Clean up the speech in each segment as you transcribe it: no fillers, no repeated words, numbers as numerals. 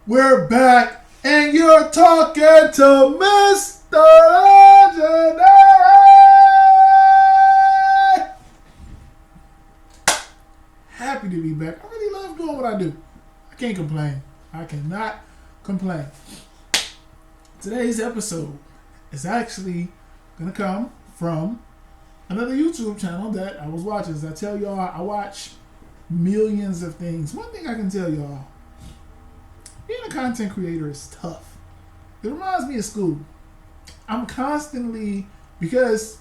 We're back, and you're talking to Mr. Legendary. Happy to be back. I really love doing what I do. I can't complain. I cannot complain. Today's episode is actually gonna come from another YouTube channel that I was watching. As I tell y'all, I watch millions of things. One thing I can tell y'all, being a content creator is tough. It reminds me of school. I'm constantly, because,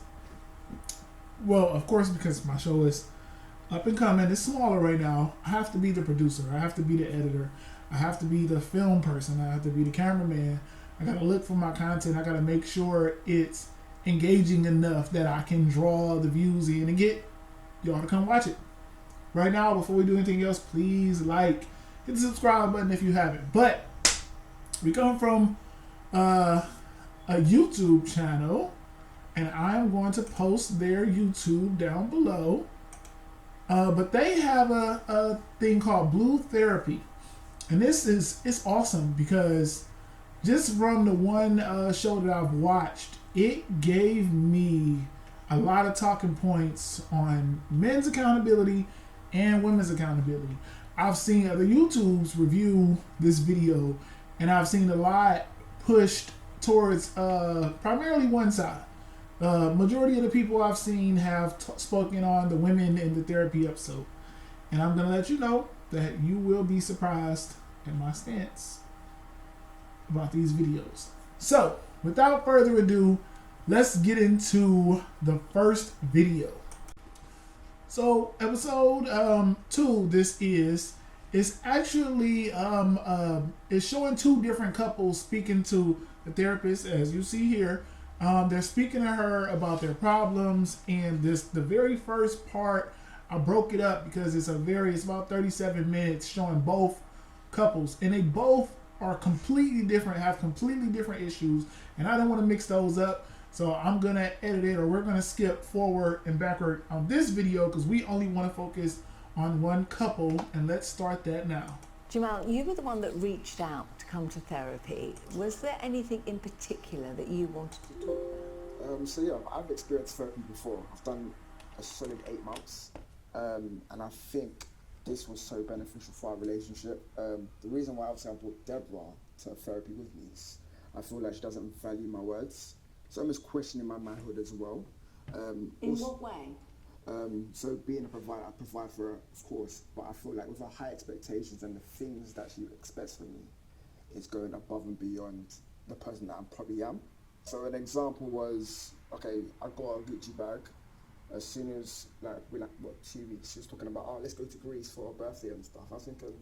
well, of course, because my show is up and coming, it's smaller right now. I have to be the producer. I have to be the editor. I have to be the film person. I have to be the cameraman. I gotta look for my content. I gotta make sure it's engaging enough that I can draw the views in and get y'all to come watch it. Right now, before we do anything else, please hit the subscribe button if you haven't. But we come from a YouTube channel, and I'm going to post their YouTube down below. But they have a thing called Blue Therapy, and it's awesome because just from the one show that I've watched, it gave me a lot of talking points on men's accountability and women's accountability. I've seen other YouTubes review this video, and I've seen a lot pushed towards primarily one side. Majority of the people I've seen have spoken on the women in the therapy episode, and I'm gonna let you know that you will be surprised at my stance about these videos. So, without further ado, let's get into the first video. So, episode 2, this is actually it's showing two different couples speaking to the therapist, as you see here. They're speaking to her about their problems, and the very first part, I broke it up because it's about 37 minutes showing both couples, and they both are completely different, have completely different issues, and I don't want to mix those up. So I'm gonna edit it, or we're gonna skip forward and backward on this video because we only want to focus on one couple, and let's start that now. Jamal, you were the one that reached out to come to therapy. Was there anything in particular that you wanted to talk about? So yeah, I've experienced therapy before. I've done a solid 8 months, and I think this was so beneficial for our relationship. The reason why obviously I brought Deborah to therapy with me is I feel like she doesn't value my words, so I'm just questioning my manhood as well. In what way? So being a provider, I provide for her, of course, but I feel like with her high expectations and the things that she expects from me, it's going above and beyond the person that I probably am. So an example was, okay, I got a Gucci bag. As soon as, 2 weeks, she was talking about, let's go to Greece for her birthday and stuff. I was thinking,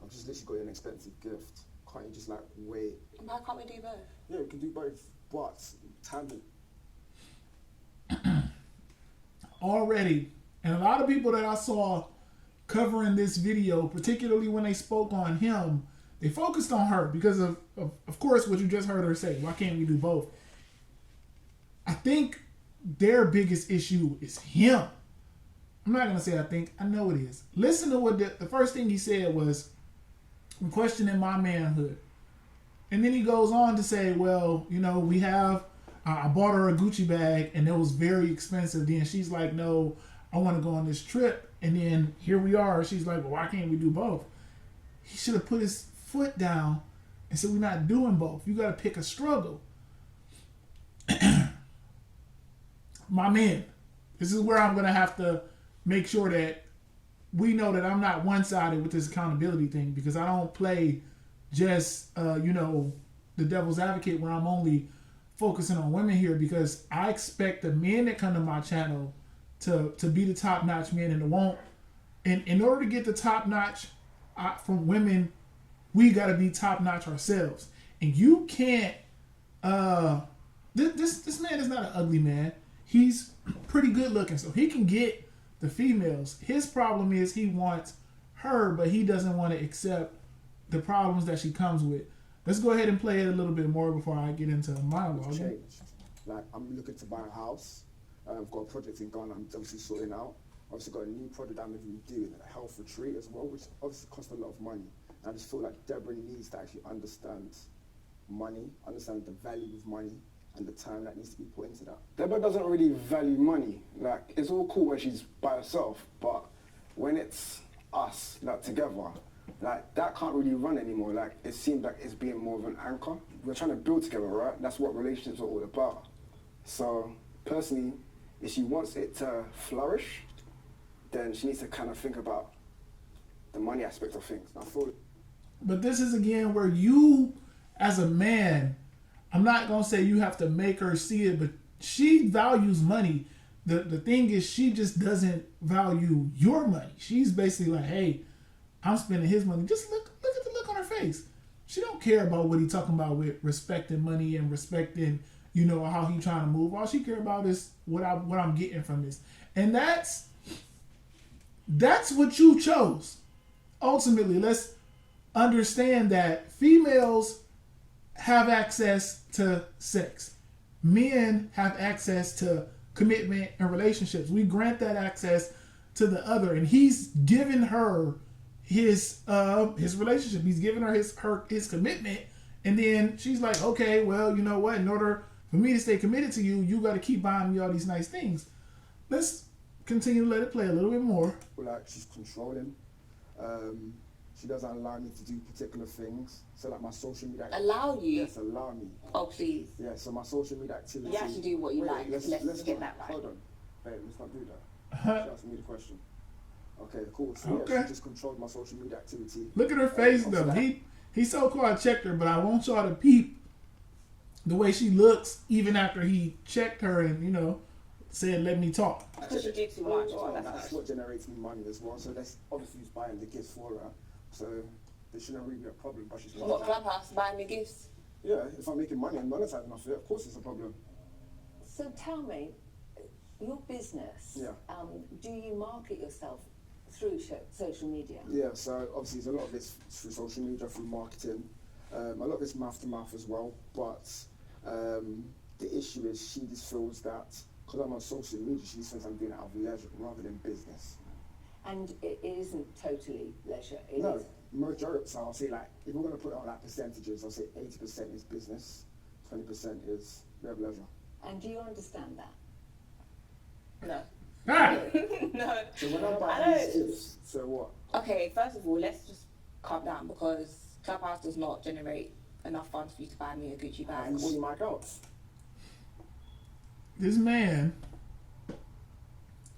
I've just literally got you an expensive gift. Can't you just wait? Why can't we do both? Yeah, we can do both, but tandem. Already, and a lot of people that I saw covering this video, particularly when they spoke on him, they focused on her because of course, what you just heard her say. Why can't we do both? I think their biggest issue is him. I'm not going to say I think. I know it is. Listen to what the first thing he said was, I'm questioning my manhood. And then he goes on to say, well, we have, I bought her a Gucci bag and it was very expensive. Then she's like, no, I want to go on this trip. And then here we are. She's like, well, why can't we do both? He should have put his foot down and said, we're not doing both. You got to pick a struggle. My man, this is where I'm going to have to make sure that we know that I'm not one-sided with this accountability thing, because I don't play just, the devil's advocate where I'm only focusing on women here, because I expect the men that come to my channel to be the top-notch men, and it won't. And in order to get the top-notch from women, we got to be top-notch ourselves. And you can't, this man is not an ugly man. He's pretty good looking, so he can get the females. His problem is he wants her, but he doesn't want to accept the problems that she comes with. Let's go ahead and play it a little bit more before I get into a monologue. Changed. I'm looking to buy a house. I've got a project in Ghana I'm obviously sorting out. Obviously got a new project I'm even doing, a health retreat as well, which obviously costs a lot of money. And I just feel like Deborah needs to actually understand money, understand the value of money, and the time that needs to be put into that. Deborah doesn't really value money. Like, it's all cool when she's by herself, but when it's us, like, together, like, that can't really run anymore. Like, it seems like it's being more of an anchor. We're trying to build together, right? That's what relationships are all about. So, personally, if she wants it to flourish, then she needs to kind of think about the money aspect of things. I feel But this is again where you, as a man, I'm not gonna say you have to make her see it, but she values money. The thing is, she just doesn't value your money. She's basically like, hey, I'm spending his money. Just look at the look on her face. She don't care about what he talking about with respecting money and respecting, you know, how he trying to move. All she care about is what I'm getting from this, and that's what you chose. Ultimately, let's understand that females have access to sex. Men have access to commitment and relationships. We grant that access to the other, and he's given her his relationship. He's given her his commitment, and then she's like, okay, well, you know what? In order for me to stay committed to you, you got to keep buying me all these nice things. Let's continue to let it play a little bit more. like she's controlling. She doesn't allow me to do particular things. So like my social media. Allow you? Yes, allow me. Oh, please. Yeah, so my social media activity. You actually do what you like. Let's get that right. Hold on. Babe, let's not do that. She asked me the question. Okay, cool. So Okay. yeah, she just controlled my social media activity. Look at her face Also though. that- He so-called checked her, but I want y'all to peep the way she looks even after he checked her and, you know, said, let me talk. Because you do too much. Oh, That's that's what generates me money as well. So that's obviously who's buying the gifts for her. So there shouldn't really be a problem, but she's what, Clubhouse buying me gifts? Yeah, if I'm making money and monetizing off it, of course it's a problem. So tell me, your business, Yeah. do you market yourself through social media? Yeah, so obviously there's a lot of it's through social media, through marketing. A lot of it's mouth to mouth as well, but the issue is she just feels that because I'm on social media, she just thinks I'm doing it out of leisure rather than business. And it isn't totally leisure. It No, is. majority, so I'll say like, if we're going to put it on like percentages, I'll say 80% is business, 20% is leisure. And do you understand that? No. Ah! No. So when I I buy know. these gifts, so what? Okay, first of all, let's just calm down because Clubhouse does not generate enough funds for you to buy me a Gucci bag. And all my accounts. This man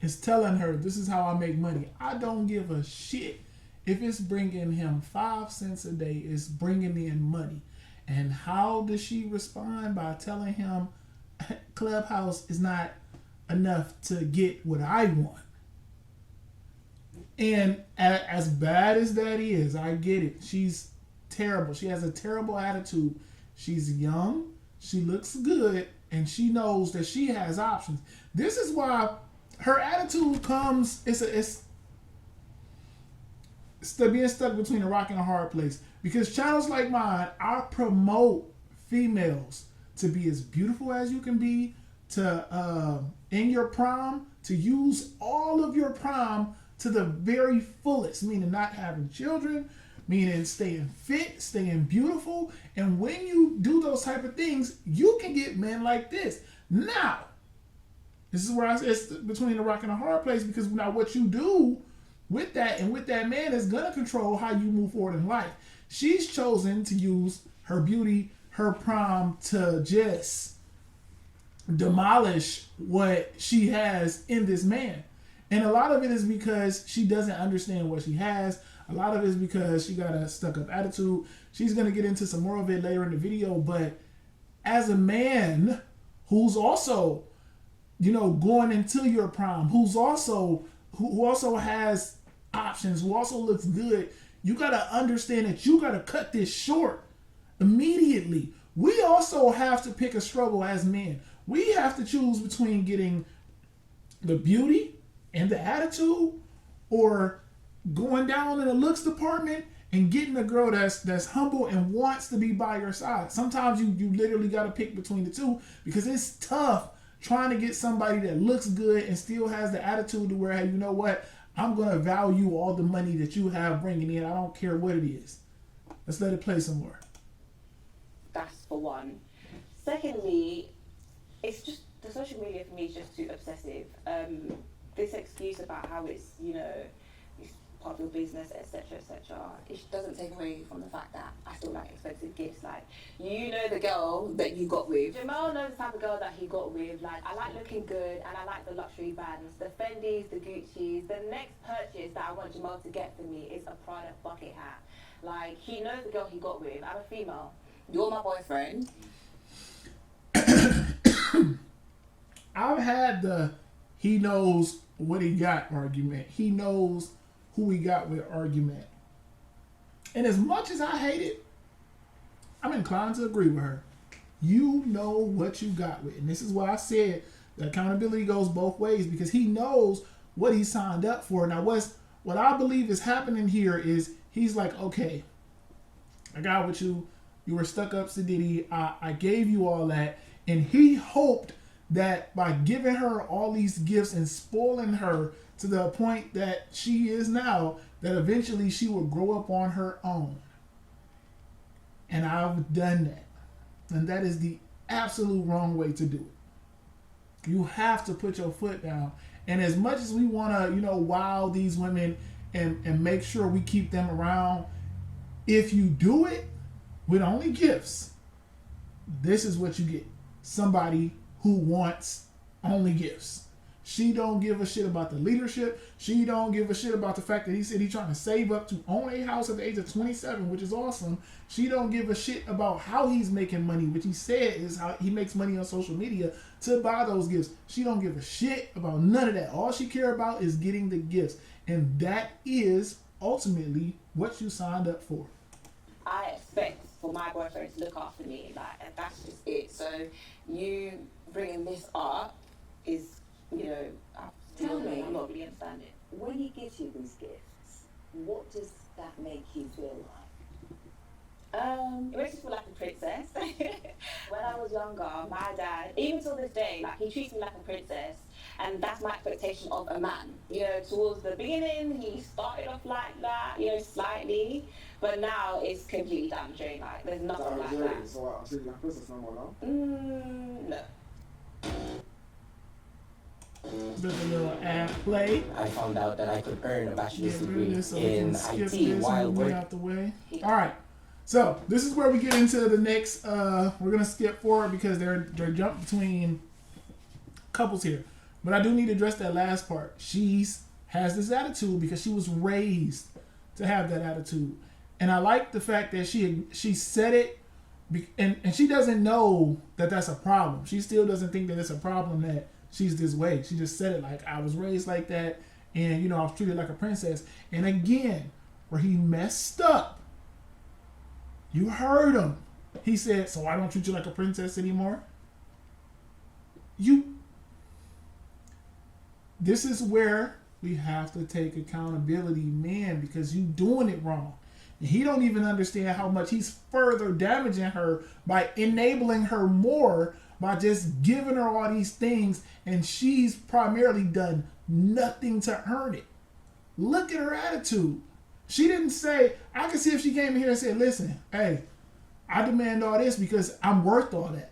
is telling her, this is how I make money. I don't give a shit if it's bringing him 5 cents a day. It's bringing in money. And how does she respond? By telling him Clubhouse is not enough to get what I want. And as bad as that is, I get it. She's terrible. She has a terrible attitude. She's young. She looks good. And she knows that she has options. This is why her attitude comes. It's being stuck between a rock and a hard place. Because channels like mine, I promote females to be as beautiful as you can be, to in your prime, to use all of your prime to the very fullest, meaning not having children, meaning staying fit, staying beautiful. And when you do those type of things, you can get men like this. Now, this is where it's between a rock and a hard place, because now what you do with that and with that man is going to control how you move forward in life. She's chosen to use her beauty, her prime, to just demolish what she has in this man. And a lot of it is because she doesn't understand what she has. A lot of it is because she got a stuck-up attitude. She's going to get into some more of it later in the video. But as a man who's also, you know, going into your prime, who also has options, who also looks good, you got to understand that you got to cut this short immediately. We also have to pick a struggle as men. We have to choose between getting the beauty and the attitude, or going down in the looks department and getting a girl that's humble and wants to be by your side. Sometimes you literally got to pick between the two, because it's tough trying to get somebody that looks good and still has the attitude to where, hey, you know what? I'm going to value all the money that you have bringing in. I don't care what it is. Let's let it play some more. That's for one. Secondly, it's just the social media for me is just too obsessive. This excuse about how it's, you know, it's part of your business, etc., etc. It doesn't take away from the fact that I still like expensive gifts. Like, you know, the girl that you got with. Jamal knows the type of girl that he got with. Like, I like looking good and I like the luxury brands, the Fendis, the Gucci's. The next purchase that I want Jamal to get for me is a Prada bucket hat. Like, he knows the girl he got with. I'm a female. You're my boyfriend. I've had the he knows what he got argument. He knows who he got with argument. And as much as I hate it, I'm inclined to agree with her. You know what you got with. And this is why I said the accountability goes both ways, because he knows what he signed up for. Now, what I believe is happening here is he's like, okay, I got with you. You were stuck up Sadiddy. I gave you all that. And he hoped that by giving her all these gifts and spoiling her to the point that she is now, that eventually she will grow up on her own. And I've done that. And that is the absolute wrong way to do it. You have to put your foot down. And as much as we want to, wow these women and make sure we keep them around, if you do it with only gifts, this is what you get. Somebody who wants only gifts. She don't give a shit about the leadership. She don't give a shit about the fact that he said he's trying to save up to own a house at the age of 27, which is awesome. She don't give a shit about how he's making money, which he said is how he makes money on social media to buy those gifts. She don't give a shit about none of that. All she care about is getting the gifts. And that is ultimately what you signed up for. I expect for my boyfriend to look after me, like, and that's just it. So you bringing this up is, Tell me. I'm not really understanding. When he gives you these gifts, what does that make you feel like? It makes me feel like a princess. When I was younger, my dad, even till this day, like, he treats me like a princess, and that's my expectation of a man. Towards the beginning, he started off like that, slightly, but now it's completely down the drain. Like, there's nothing like that. So I'm treating like a princess no more now? No. There's a little ad play. I found out that I could earn a bachelor's Get rid degree of this so we in can skip IT this while and move working. out the way. All right. So this is where we get into the next. We're gonna skip forward because they're jump between couples here. But I do need to address that last part. Has this attitude because she was raised to have that attitude, and I like the fact that she said it, and she doesn't know that that's a problem. She still doesn't think that it's a problem that she's this way. She just said it like, I was raised like that, and I was treated like a princess. And again, where he messed up, you heard him. He said, so I don't treat you like a princess anymore. This is where we have to take accountability, man, because you doing it wrong. And he don't even understand how much he's further damaging her by enabling her more by just giving her all these things, and she's primarily done nothing to earn it. Look at her attitude. She didn't say, I can see if she came in here and said, listen, hey, I demand all this because I'm worth all that.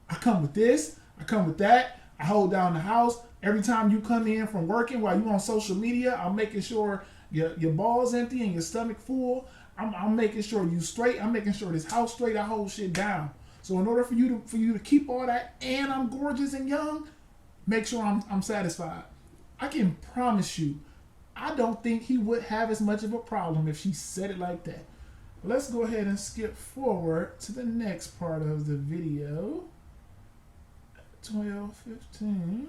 I come with this, I come with that, I hold down the house. Every time you come in from working while you on social media, I'm making sure your ball's empty and your stomach full. I'm making sure you straight. I'm making sure this house straight. I hold shit down. So in order for you to keep all that, and I'm gorgeous and young, make sure I'm satisfied. I can promise you, I don't think he would have as much of a problem if she said it like that. Let's go ahead and skip forward to the next part of the video. 12:15.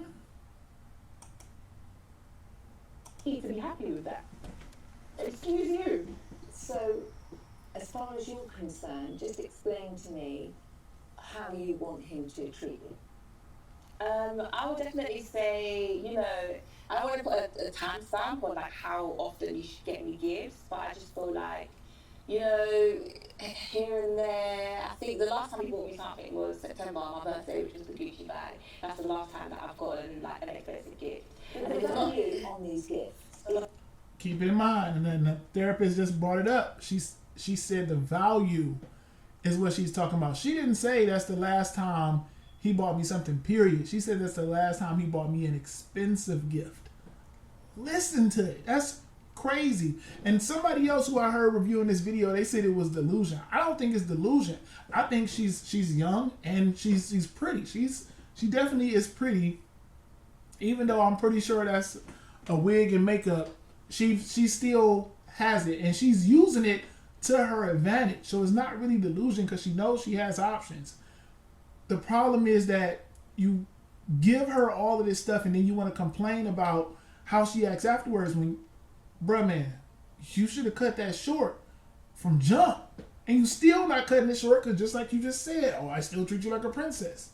He to be happy with that. Excuse you. So, as far as you're concerned, just explain to me how you want him to treat you. I would definitely say, I don't want to put a timestamp on like how often you should get me gifts, but I just feel like, here and there. I think the last time he bought me something was September, my birthday, which was the Gucci bag. That's the last time that I've gotten like an expensive gift. But the value on these gifts. Keep it in mind, and then the therapist just brought it up. She she said the value is what she's talking about. She didn't say that's the last time he bought me something, period. She said that's the last time he bought me an expensive gift. Listen to it. That's crazy. And somebody else who I heard reviewing this video, they said it was delusion. I don't think it's delusion. I think she's young and she's pretty. She definitely is pretty. Even though I'm pretty sure that's a wig and makeup, she still has it and she's using it to her advantage. So it's not really delusion because she knows she has options. The problem is that you give her all of this stuff and then you want to complain about how she acts afterwards when, bruh, man, you should have cut that short from jump. And you still not cutting it short because just like you just said, oh, I still treat you like a princess.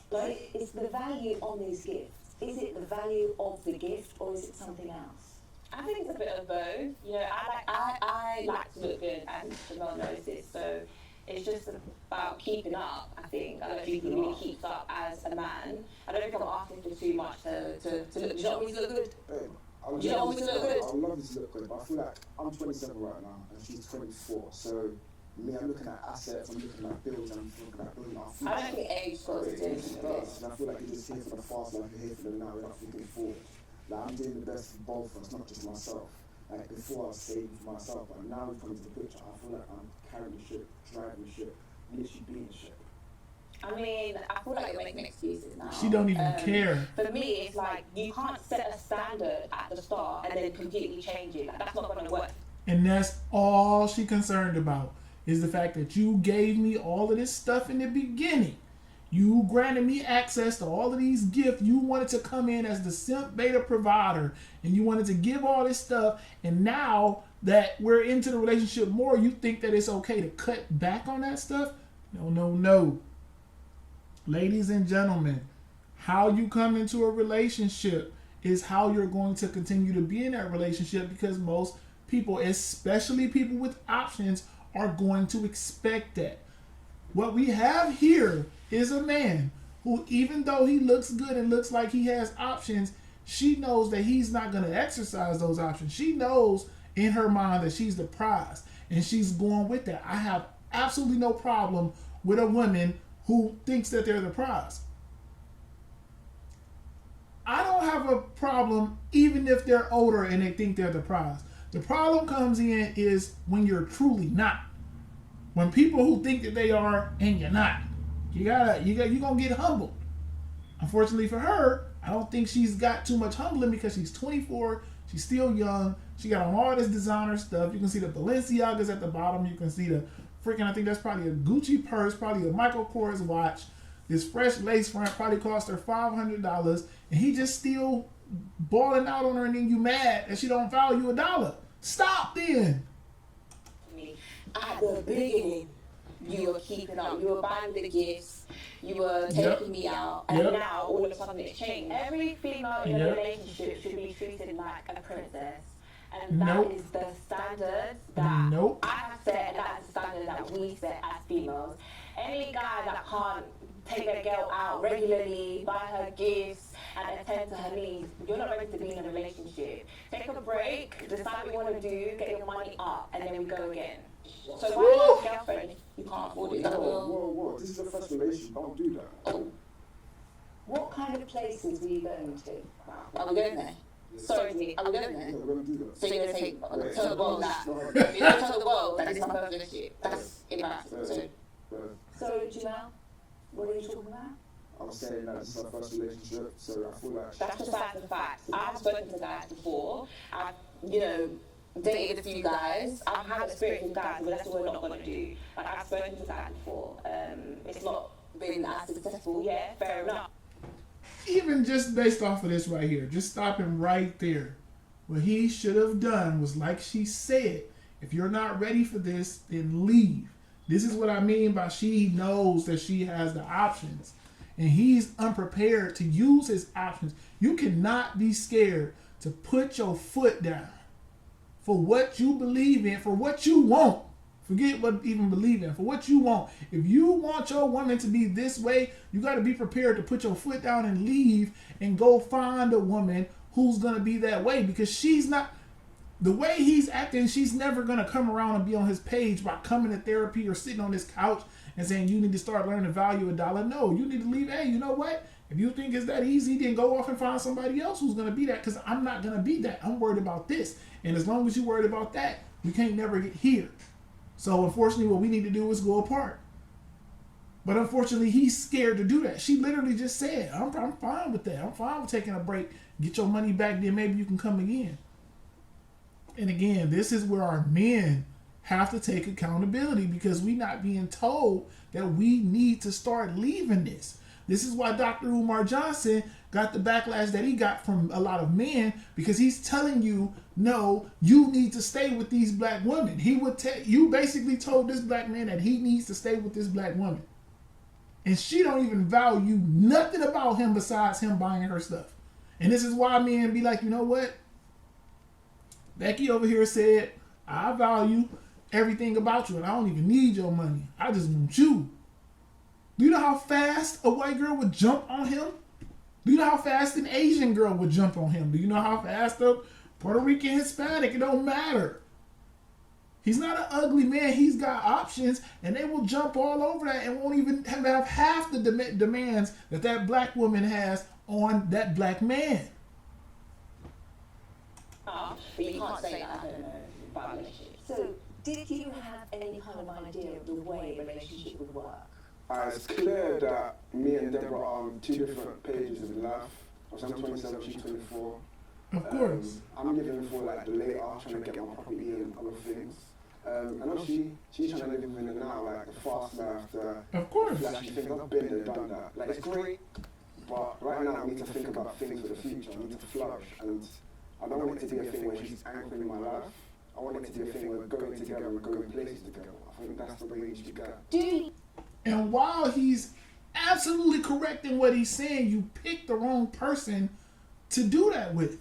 But it's the value on these gifts. Is it the value of the gift or is it something else? I think it's a bit of both. You know, I like to look good, and Jamel knows this. So it's just about keeping up. I think I don't know if he really keeps up as a man. I don't know if I'm asking for too much to look. Do you not want me to look good? Babe, You don't want me to look good? I would love you to look good, but I feel like I'm 27 right now and she's 24. So me, I'm looking at assets, I'm looking at bills, and I'm looking at building our future. I don't think age goes to It this. does, and I feel like you're just here for the fast life, you're here for the now, you're not thinking forward. Like, I'm doing the best for both of us, not just myself. Like, before I was saving for myself, but now we've come into the picture, I feel like I'm carrying the ship, driving the ship, literally being the ship. I mean, I feel like you're making excuses now. She don't even care. For me, it's like you can't set a standard at the start and then completely change it. Like, that's not going to work. And that's all she concerned about is the fact that you gave me all of this stuff in the beginning. You granted me access to all of these gifts. You wanted to come in as the simp beta provider and you wanted to give all this stuff. And now that we're into the relationship more, you think that it's okay to cut back on that stuff? No. Ladies and gentlemen, how you come into a relationship is how you're going to continue to be in that relationship because most people, especially people with options, are going to expect that. What we have here is a man who, even though he looks good and looks like he has options, she knows that he's not going to exercise those options. She knows in her mind that she's the prize and she's going with that. I have absolutely no problem with a woman who thinks that they're the prize. I don't have a problem even if they're older and they think they're the prize. The problem comes in is when you're truly not. When people who think that they are and you're not. You're gonna get humbled. Unfortunately for her, I don't think she's got too much humbling because she's 24, she's still young, she got on all this designer stuff. You can see the Balenciagas at the bottom, you can see the freaking, I think that's probably a Gucci purse, probably a Michael Kors watch. This fresh lace front probably cost her $500, and he just still balling out on her, and then you mad that she don't value $1. Stop then. At the beginning, you were keeping up. You were buying the gifts. You were taking me out. And now, all of a sudden, it's changed. Every female in a relationship should be treated like a princess. And that is the standard that I have set, and that's the standard that we set as females. Any guy that can't take a girl out regularly, buy her gifts, and attend to her needs, you're not ready to be in a relationship. Take a break, decide what you want to do, get your money up, and then we go again. So if I have a girlfriend, you can't afford it. Whoa. This is the first relationship. Don't do that. What kind of places were you going to? Are we going there? Sorry, me. Are we going there? Yeah, we're going to do that. So you're going to tell the world that. You're going to tell the world that this is my first relationship. That's embarrassing. So, Jamel, what are you talking about? I was saying that this is our first relationship, so I feel like... That's just the facts. I've spoken to guys before. I've, dated a few guys. I've had experience with guys, but that's what we're not going to do. Like, I've spoken to guys before. It's not been as successful. Yeah, fair enough. Even just based off of this right here, just stopping right there. What he should have done was, like she said, if you're not ready for this, then leave. This is what I mean by she knows that she has the options. And he's unprepared to use his options. You cannot be scared to put your foot down for what you believe in, for what you want. Forget what even believe in, for what you want. If you want your woman to be this way, you got to be prepared to put your foot down and leave and go find a woman who's going to be that way, because she's not. The way he's acting, she's never going to come around and be on his page by coming to therapy or sitting on his couch and saying, you need to start learning to value $1. No, you need to leave. Hey, you know what? If you think it's that easy, then go off and find somebody else who's going to be that, because I'm not going to be that. I'm worried about this. And as long as you're worried about that, we can't never get here. So unfortunately, what we need to do is go apart. But unfortunately, he's scared to do that. She literally just said, I'm fine with that. I'm fine with taking a break. Get your money back, then maybe you can come again. And again, this is where our men have to take accountability, because we're not being told that we need to start leaving this. This is why Dr. Umar Johnson got the backlash that he got from a lot of men, because he's telling you, no, you need to stay with these black women. He would you basically told this black man that he needs to stay with this black woman. And she don't even value nothing about him besides him buying her stuff. And this is why men be like, you know what? Becky over here said, I value everything about you and I don't even need your money. I just want you. Do you know how fast a white girl would jump on him? Do you know how fast an Asian girl would jump on him? Do you know how fast a Puerto Rican, Hispanic? It don't matter. He's not an ugly man. He's got options, and they will jump all over that and won't even have half the demands that black woman has on that black man. But you can't say that, I don't know, about relationships. So, did you have any kind of idea of the way a relationship would work? It's clear that me and Deborah are on two different pages of life. I'm 27, she's 24. Of course. I'm giving for like the later, trying to get my property and other things. And obviously, she's trying to live in the now, like the fast life, Of course. flashy things. I've been there, done that. Like, it's great, but right now I need to think about things for the future. I need to flourish, and I don't want it to be a thing where she's anchoring my life. I want it to be a thing where we're going together and going places together. I think that's the way it should go. And while he's absolutely correct in what he's saying, you picked the wrong person to do that with.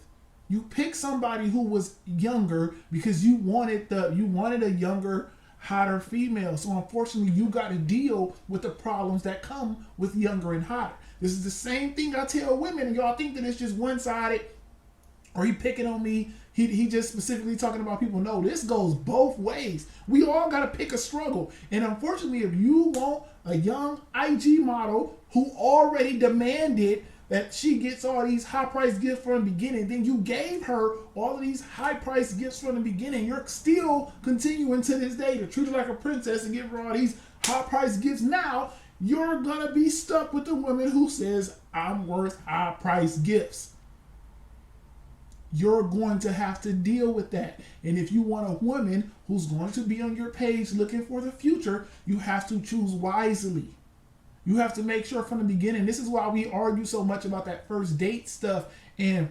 You picked somebody who was younger because you wanted a younger, hotter female. So unfortunately, you got to deal with the problems that come with younger and hotter. This is the same thing I tell women, and y'all think that it's just one-sided, or he picking on me. He just specifically talking about people. No, this goes both ways. We all got to pick a struggle. And unfortunately, if you want a young IG model who already demanded that she gets all these high-priced gifts from the beginning, then you gave her all of these high-priced gifts from the beginning. You're still continuing to this day to treat her like a princess and give her all these high-priced gifts. Now, you're going to be stuck with the woman who says, I'm worth high-priced gifts. You're going to have to deal with that. And if you want a woman who's going to be on your page looking for the future, you have to choose wisely. You have to make sure from the beginning. This is why we argue so much about that first date stuff and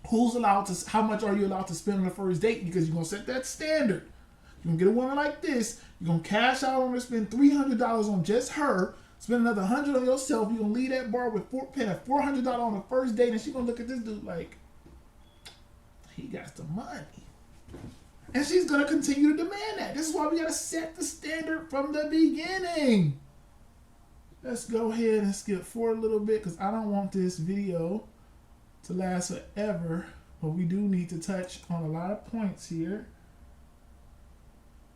how much are you allowed to spend on the first date, because you're going to set that standard. You're going to get a woman like this. You're going to cash out on her, spend $300 on just her, spend another $100 on yourself. You're going to leave that bar with paying $400 on the first date, and she's going to look at this dude like, he got the money. And she's going to continue to demand that. This is why we got to set the standard from the beginning. Let's go ahead and skip forward a little bit, because I don't want this video to last forever. But we do need to touch on a lot of points here.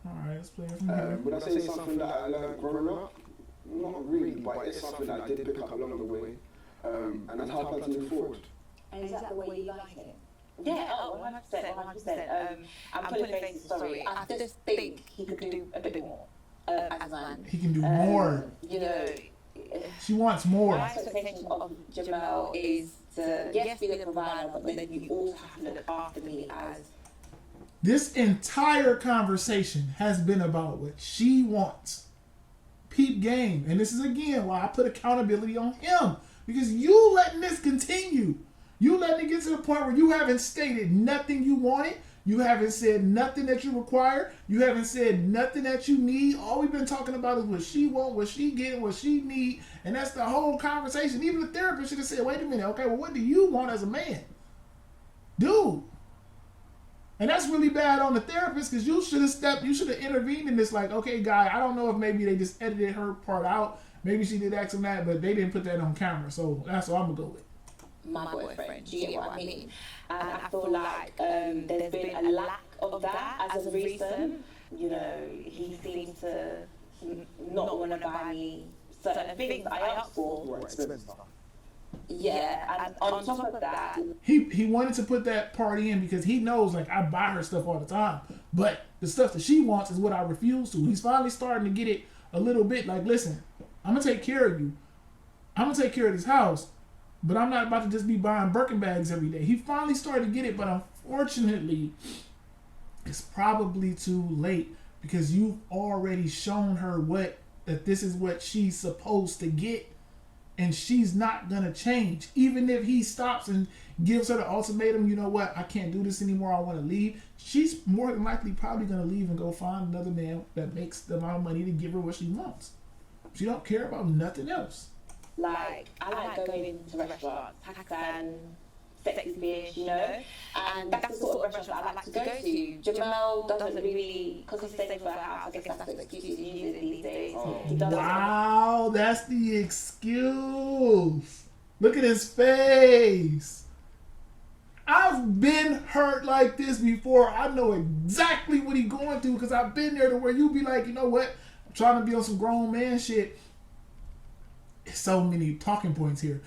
All right, let's play it from here. Would I say something that I learned growing up? Not really, but it's something that I did pick up along the way. And that's how I plan to move forward. And is that the way you like it? Yeah, 100%. I'm putting faces, sorry. I just think he could do a bit more as a man. He can do more. You know, She wants more. my expectation of Jamel is to, yes, be the provider, but then you also have to look after me as... This entire conversation has been about what she wants. Peep game. And this is again why I put accountability on him. Because you letting this continue. You letting it get to the point where you haven't stated nothing you wanted. You haven't said nothing that you require. You haven't said nothing that you need. All we've been talking about is what she want, what she get, what she need. And that's the whole conversation. Even the therapist should have said, wait a minute, okay, well, what do you want as a man? Dude. And that's really bad on the therapist, because you should have intervened in this, like, okay, guy, I don't know if maybe they just edited her part out. Maybe she did X and that, but they didn't put that on camera. So that's what I'm going to go with. my boyfriend. Do you get what I mean? And I feel like there's been a lack of that as of recent. You know, he seems to not want to buy me certain things that I asked for. What expensive stuff? Yeah, and on top of that, He wanted to put that part in because he knows, like, I buy her stuff all the time, but the stuff that she wants is what I refuse to. He's finally starting to get it a little bit. Like, listen, I'm gonna take care of you. I'm gonna take care of this house, but I'm not about to just be buying Birkin bags every day. He finally started to get it, but unfortunately, it's probably too late because you've already shown her that this is what she's supposed to get. And she's not gonna change. Even if he stops and gives her the ultimatum, you know what, I can't do this anymore, I wanna leave. She's more than likely probably gonna leave and go find another man that makes the amount of money to give her what she wants. She don't care about nothing else. like, I like going to restaurants, Pakistan, sexy fish, you know, and that's the sort of restaurant I like to go to. Jamel doesn't really, because he's staying for a house, I guess that's the excuse he uses these days. He doesn't. Wow, that's the excuse. Look at his face. I've been hurt like this before. I know exactly what he's going through because I've been there to where you be like, you know what? I'm trying to be on some grown man shit. So many talking points here.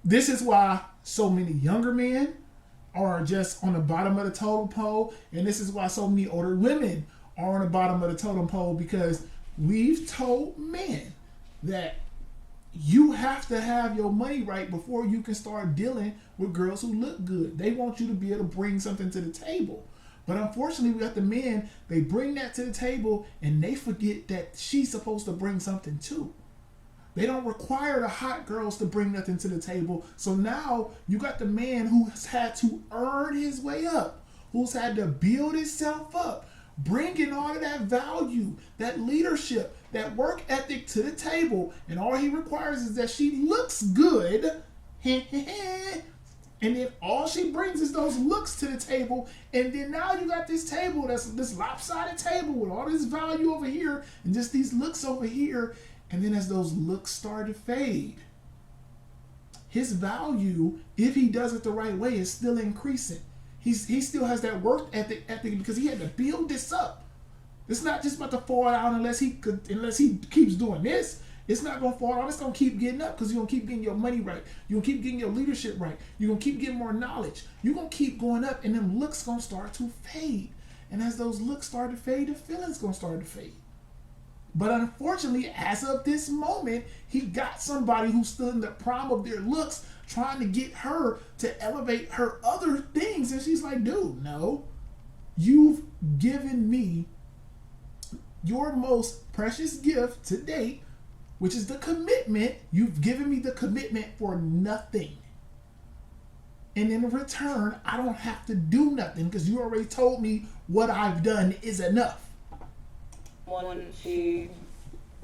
This is why so many younger men are just on the bottom of the totem pole, and this is why so many older women are on the bottom of the totem pole, because we've told men that you have to have your money right before you can start dealing with girls who look good. They want you to be able to bring something to the table. But unfortunately, we got the men, they bring that to the table and they forget that she's supposed to bring something too. They don't require the hot girls to bring nothing to the table. So now you got the man who's had to earn his way up, who's had to build himself up, bringing all of that value, that leadership, that work ethic to the table. And all he requires is that she looks good. And then all she brings is those looks to the table. And then now you got this table that's this lopsided table with all this value over here and just these looks over here. And then as those looks start to fade, his value, if he does it the right way, is still increasing. He still has that work ethic because he had to build this up. It's not just about to fall out unless he keeps doing this. It's not going to fall out. It's going to keep getting up because you're going to keep getting your money right. You're going to keep getting your leadership right. You're going to keep getting more knowledge. You're going to keep going up, and them looks going to start to fade. And as those looks start to fade, the feelings going to start to fade. But unfortunately, as of this moment, he got somebody who's still in the prime of their looks trying to get her to elevate her other things. And she's like, dude, no. You've given me your most precious gift to date, which is the commitment. You've given me the commitment for nothing. And in return, I don't have to do nothing because you already told me what I've done is enough. Want to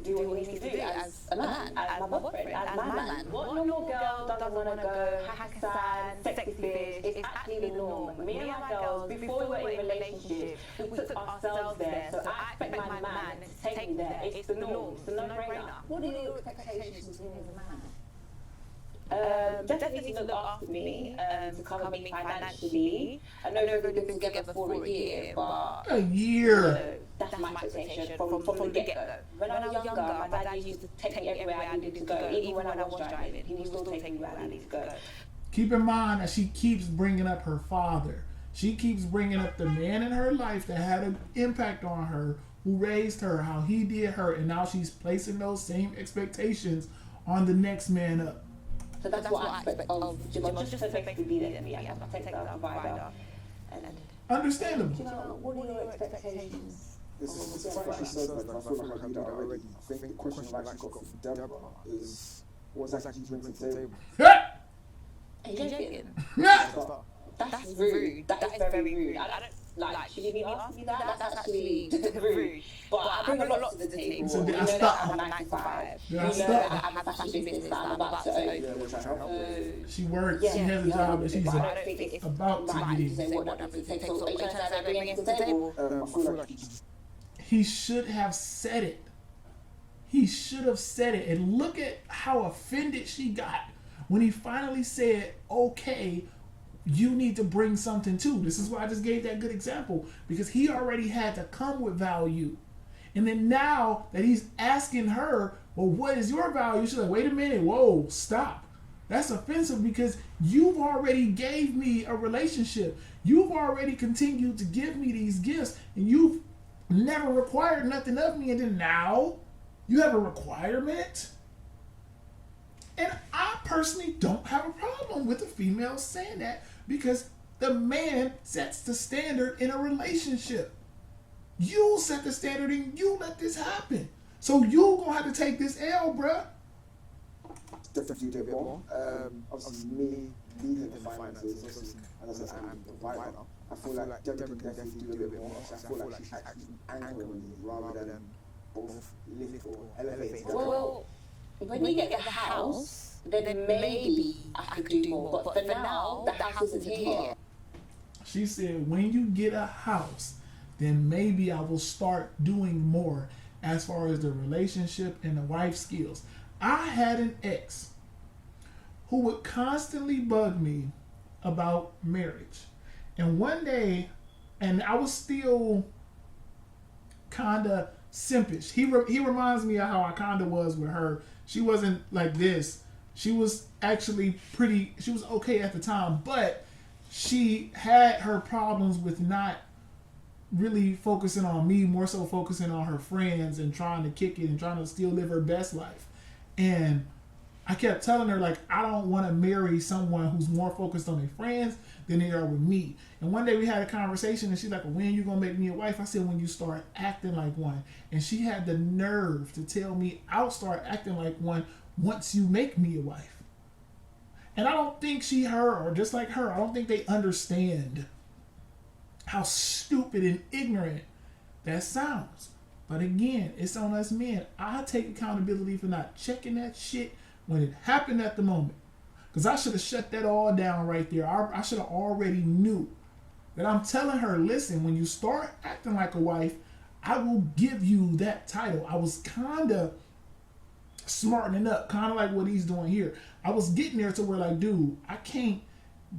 do what he needs to do as a man, as my boyfriend, as my man. What normal girl doesn't want to go Pakistan, sexy fish? It's actually the norm. Me and my girls, before we were in a relationship, we took ourselves there. So I expect my man to take me there. It's the norm. It's a no-brainer. What are your expectations of him as a man? Definitely to look after me, to cover me financially. I know we've been together for a year, but A year. that's my expectation from the get-go. When I was younger, my dad used to take me everywhere I needed to go. Even when I was driving, he would still take me where I needed to go. Keep in mind that she keeps bringing up her father. She keeps bringing up the man in her life that had an impact on her, who raised her, how he did her, and now she's placing those same expectations on the next man up. So that's what I expect of Jamal, just to basically be there for me. I have to take that provider. Understandable. What are your expectations? It's funny she said that, I feel like I knew that already. I think the question I've actually got for Deborah is, what exactly you bring to the table? Are you joking? Yeah. That's rude. That is very rude. I don't like. Should you be asking me that? That's actually rude. But I bring a lot to the table. So You did I know that stop? I have a 9 to 5. Did I You know stop? that I have a fashion business that I'm about to open. She works. She has a job that she's But I don't think it's about to right get to say in. what I bring to the table. So are you trying to say I bring anything to the table? I feel like He should have said it. He should have said it. And look at how offended she got when he finally said, okay, you need to bring something too. This is why I just gave that good example, because he already had to come with value. And then now that he's asking her, well, what is your value? She's like, wait a minute, whoa, stop. That's offensive because you've already gave me a relationship. You've already continued to give me these gifts, and you've never required nothing of me, and then now you have a requirement? And I personally don't have a problem with the female saying that, because the man sets the standard in a relationship. You set the standard and you let this happen. So you gonna have to take this L, bruh. Definitely do a bit more. Obviously, me leading the finances, obviously, as I said, I'm the provider. I feel like Deborah can definitely do a bit more. I feel like she's actually anchoring me rather than both lift or elevate together. Well, when you get the house, then maybe I could do more. But for now, the house isn't here. She said, when you get a house, then maybe I will start doing more as far as the relationship and the wife skills. I had an ex who would constantly bug me about marriage. And one day, and I was still kind of simpish. He reminds me of how I kind of was with her. She wasn't like this. She was actually she was okay at the time, but she had her problems with not really focusing on me, more so focusing on her friends and trying to kick it and trying to still live her best life. And I kept telling her, like, I don't want to marry someone who's more focused on their friends than they are with me. And one day we had a conversation and she's like, well, when you going to make me a wife? I said, when you start acting like one. And she had the nerve to tell me I'll start acting like one once you make me a wife. And I don't think or just like her, I don't think they understand how stupid and ignorant that sounds. But again, it's on us men. I take accountability for not checking that shit when it happened at the moment. Because I should have shut that all down right there. I should have already knew that. I'm telling her, listen, when you start acting like a wife, I will give you that title. I was kind of smartening up, kind of like what he's doing here. I was getting there to where, like, dude, I can't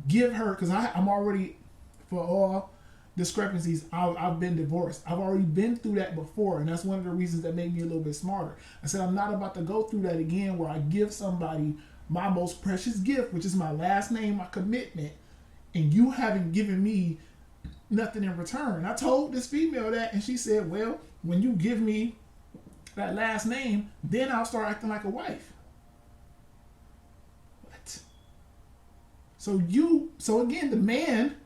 give her, because I'm already, for all discrepancies, I've been divorced. I've already been through that before, and that's one of the reasons that made me a little bit smarter. I said, I'm not about to go through that again where I give somebody my most precious gift, which is my last name, my commitment, and you haven't given me nothing in return. I told this female that, and she said, well, when you give me that last name, then I'll start acting like a wife. What? So again, the man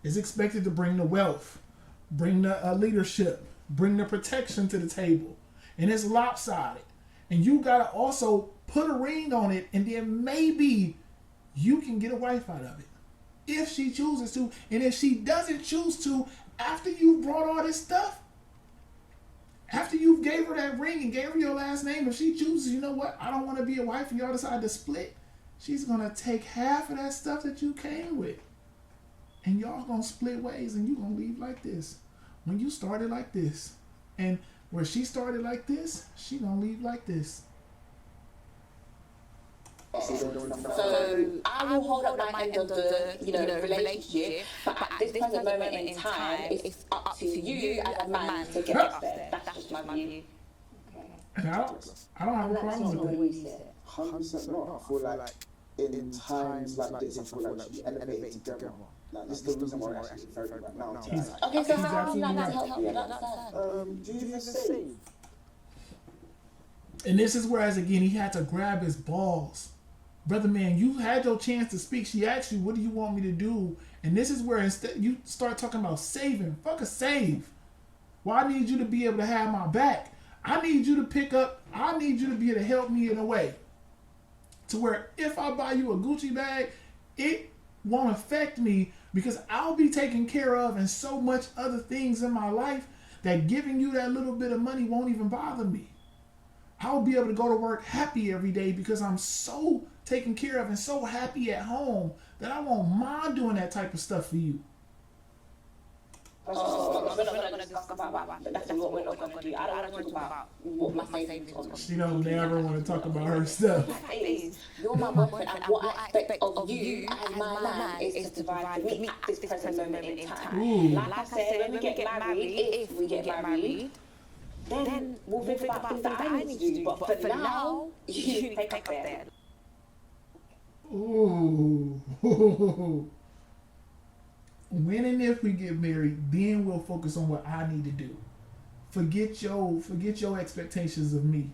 is expected to bring the wealth, bring the leadership, bring the protection to the table. And it's lopsided. And you got to also put a ring on it, and then maybe you can get a wife out of it. If she chooses to. And if she doesn't choose to, after you've brought all this stuff, after you've gave her that ring and gave her your last name, if she chooses, you know what, I don't want to be a wife, and y'all decide to split, she's going to take half of that stuff that you came with. And y'all gonna split ways, and you gonna leave like this. When you started like this, and where she started like this, she gonna leave like this. So I will hold up my end of the, relationship, but at this present moment in time, it's up to you as a man to get us there. That's just my view. And I don't have a problem with it. 100% not. I feel like in times like this, I feel like we elevate together. Like, this is the reason why I actually very right now. Okay, so how would you like that to help you understand? Do you save? And this is whereas again he had to grab his balls. Brother man, you had your chance to speak. She asked you, what do you want me to do? And this is where instead you start talking about saving. Fuck a save. Well, I need you to be able to have my back. I need you to be able to help me in a way to where if I buy you a Gucci bag, it won't affect me because I'll be taken care of and so much other things in my life that giving you that little bit of money won't even bother me. I'll be able to go to work happy every day because I'm so taken care of and so happy at home that I won't mind doing that type of stuff for you. We're not going to discuss about that. That's what we're not going to do. I don't want to talk about what my savings on. She don't never want to talk about her stuff. Is you're my boyfriend, and what I expect of you as my man is to provide for me at this present moment in time. Ooh. Like I said, when we get married, if we get married, then we'll think about things that I need to do. But for now, you take up there. Ooh. When and if we get married, then we'll focus on what I need to do. Forget your expectations of me.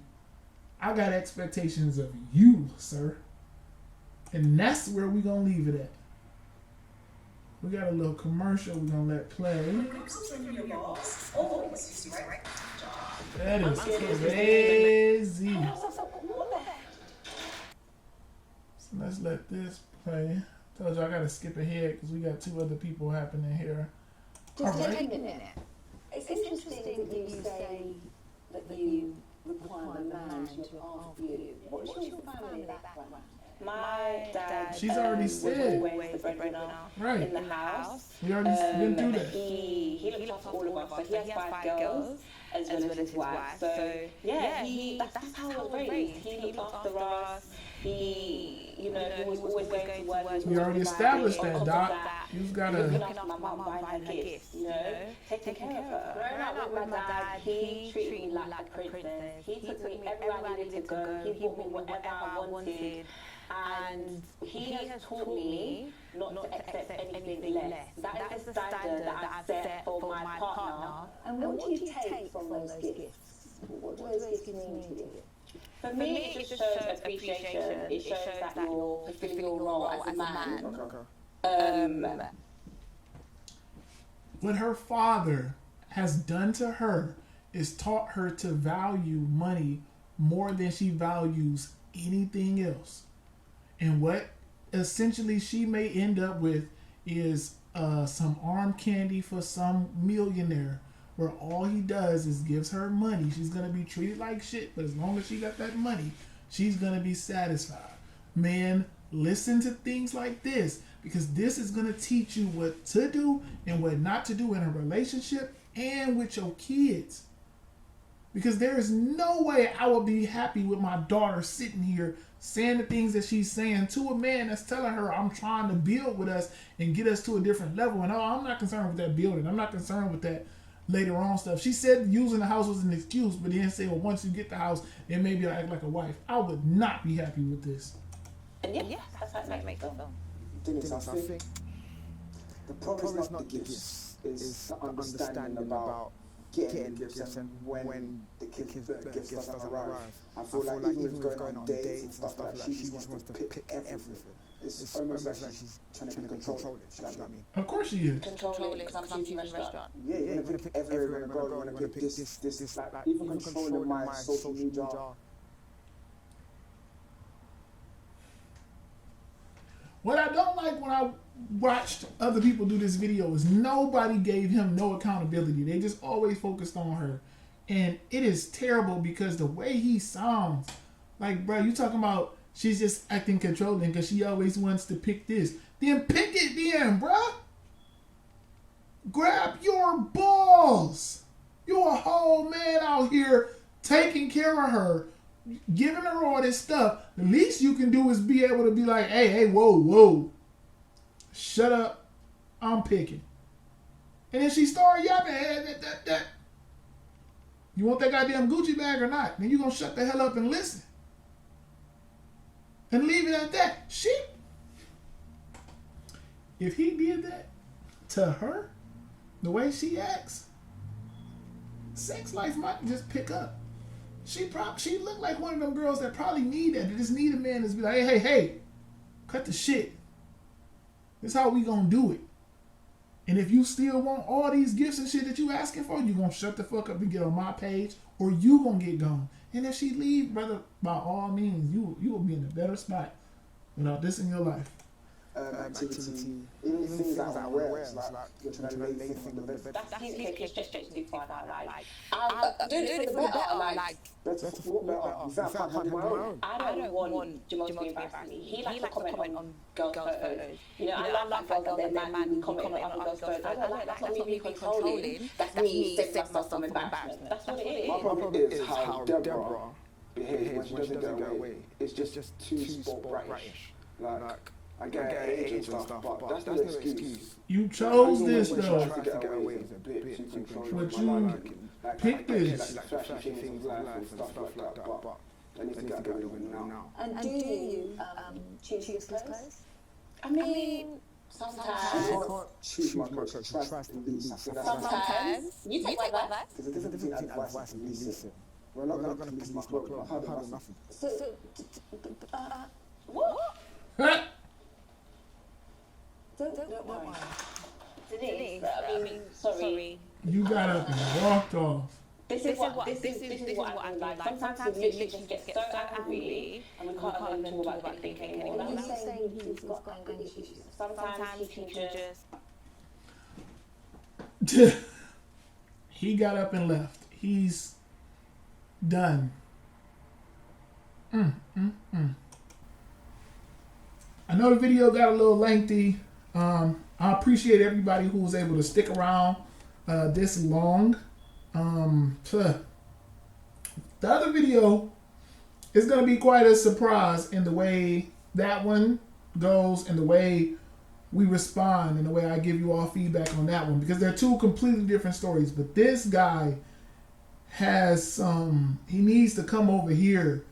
I got expectations of you, sir. And that's where we gonna leave it at. We got a little commercial we're gonna let play. That is crazy. So let's let this play. Told you I gotta skip ahead because we got 2 other people happening here. Just All right. take a minute. It's interesting that you say that you require a man to look after you. What's your family background? My dad. She's already said. Was always the breadwinner Right. in the house. We already been through that. He looked after all of us. So he has 5 girls as well as his wife. So yeah, that's how I was raised. He looked after us. He was always going to work. We already established that, Doc. You've gotta. Looking after my mum, buying her gifts, taking care of her. Growing up with my dad, he treated me like a princess. He took me everywhere I needed to go. He bought me whatever I wanted. And he has taught me not to accept anything less. That is the standard that I've set for my partner. And what do you take from those gifts? What do those gifts mean to you? For me, it just shows appreciation. It shows that you're fulfilling your role as a man. What her father has done to her is taught her to value money more than she values anything else. And what essentially she may end up with is some arm candy for some millionaire where all he does is gives her money. She's going to be treated like shit, but as long as she got that money, she's going to be satisfied. Man, listen to things like this because this is going to teach you what to do and what not to do in a relationship and with your kids. Because there is no way I would be happy with my daughter sitting here saying the things that she's saying to a man that's telling her I'm trying to build with us and get us to a different level. And I'm not concerned with that building. I'm not concerned with that later on stuff. She said using the house was an excuse, but then say, well, once you get the house, then maybe I'll act like a wife. I would not be happy with this. And yeah, that's how it makes sense. Dennis, I think the problem is not the gifts, it's the understanding about getting gifts and when the gifts doesn't arrive. I feel like even with going on dates and stuff like that, she just wants to pick everything. It's almost like she's trying to control it. You know what I mean? Of course she is. Controlling because I'm choosing restaurant. Yeah, you're gonna pick everywhere we're gonna go. You're gonna pick this. Like even controlling my social media. What I don't like when I watched other people do this video is nobody gave him no accountability. They just always focused on her. And it is terrible because the way he sounds, like, bro, you talking about she's just acting controlling because she always wants to pick this. Then pick it then, bro. Grab your balls. You're a whole man out here taking care of her, giving her all this stuff. The least you can do is be able to be like, hey, whoa. Shut up. I'm picking. And then she started yapping. That. You want that goddamn Gucci bag or not? Then you going to shut the hell up and listen. And leave it at that. If he did that to her, the way she acts, sex life might just pick up. She looked like one of them girls that probably need that. They just need a man that's be like, hey, cut the shit. This how we gonna do it. And if you still want all these gifts and shit that you asking for, you gonna shut the fuck up and get on my page, or you gonna get gone. And if she leave, brother, by all means, you will be in a better spot without this in your life. activity, even things that I wear, it's like you're trying to lay things on the bed. That's communication is just too far now. Like, I'm doing it for the better. Like, Better for what better? You say I can't handle my own. I don't want Jamal to be embarrassed me. He likes to comment on girls' photos. You know, I love that girls and their man comment on other girls' photos. I don't like that's not me controlling. That's me saving myself from embarrassment. That's what it is. My problem is how Deborah behaves when she doesn't get away. It's just too sport brightish. Like, I get her age and stuff, but that's no excuse. You chose this When she though. tries to get away is a bit too controlling. But you picked this. Like flashy things of life and stuff like that, but I need to get away with it now. And do you choose his clothes? I mean, sometimes. I can't choose my clothes. She tries to police. So that's why Sometimes. You take my advice. there's a difference between advice and policing. We're not going to police my clothes. I have nothing. So, What? Huh? don't worry. Denise, I mean, sorry. You got up and walked off. This is what I feel like. Sometimes we literally just get so angry and we can't even talk about anything anymore. Are you Like, saying he's got anger issues? sometimes he can just. He got up and left. He's done. I know the video got a little lengthy. I appreciate everybody who was able to stick around this long. The other video is going to be quite a surprise in the way that one goes and the way we respond and the way I give you all feedback on that one, because they're two completely different stories. But this guy has he needs to come over here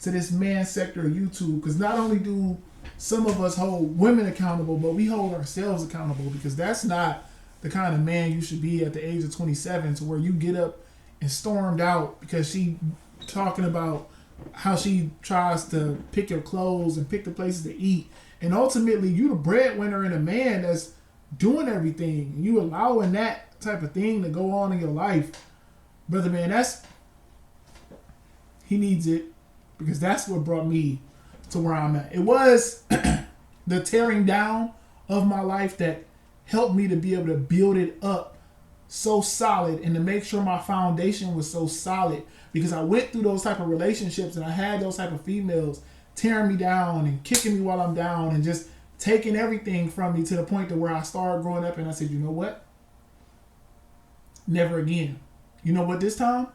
to this man sector of YouTube, because not only do some of us hold women accountable, but we hold ourselves accountable, because that's not the kind of man you should be at the age of 27, to where you get up and stormed out because she talking about how she tries to pick your clothes and pick the places to eat. And ultimately, you the breadwinner and a man that's doing everything. You allowing that type of thing to go on in your life. Brother man, he needs it, because that's what brought me to where I'm at. It was the tearing down of my life that helped me to be able to build it up so solid and to make sure my foundation was so solid, because I went through those type of relationships and I had those type of females tearing me down and kicking me while I'm down and just taking everything from me, to the point to where I started growing up and I said, you know what? Never again. You know what, this time?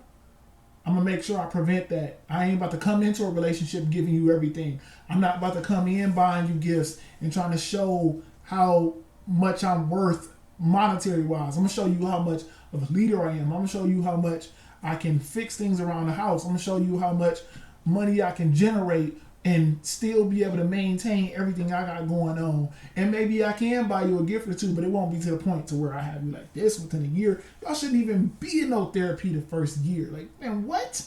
I'm going to make sure I prevent that. I ain't about to come into a relationship giving you everything. I'm not about to come in buying you gifts and trying to show how much I'm worth monetary wise. I'm going to show you how much of a leader I am. I'm going to show you how much I can fix things around the house. I'm going to show you how much money I can generate and still be able to maintain everything I got going on. And maybe I can buy you a gift or two, but it won't be to the point to where I have you like this within a year. Y'all shouldn't even be in no therapy the first year. Like, man, what?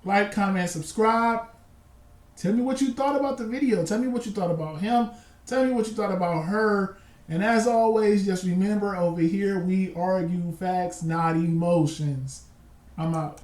Like, comment, subscribe. Tell me what you thought about the video. Tell me what you thought about him. Tell me what you thought about her. And as always, just remember, over here we argue facts, not emotions. I'm out.